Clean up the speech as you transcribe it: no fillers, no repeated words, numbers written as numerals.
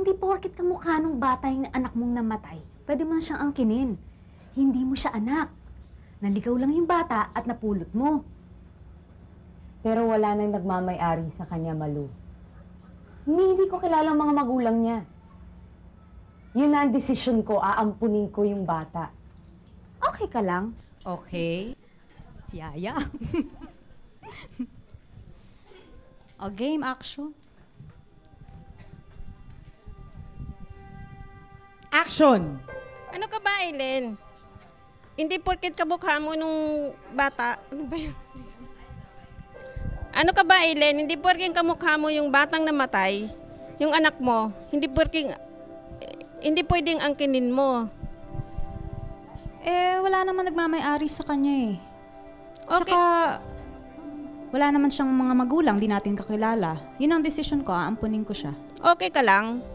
Hindi porket kamukha nung bata yung anak mong namatay, pwede mo na siyang angkinin. Hindi mo siya anak. Naligaw lang yung bata at napulot mo. Pero wala nang nagmamay-ari sa kanya, Malu. Hindi ko kilala ang mga magulang niya. Yun na ang desisyon ko, aampunin ko yung bata. Okay ka lang? Okay. Yaya. O, game, action. Action! Ano ka ba, Aileen? Hindi porket kamukha mo nung bata. Ano ba yun? Ano ka ba, Aileen? Hindi porket kamukha mo yung batang namatay, yung anak mo, hindi pwedeng angkinin mo. Eh, wala naman nagmamay-ari sa kanya eh. Okay. Tsaka, wala naman siyang mga magulang, di natin kakilala. Yun ang desisyon ko, aampunin ko siya. Okay ka lang?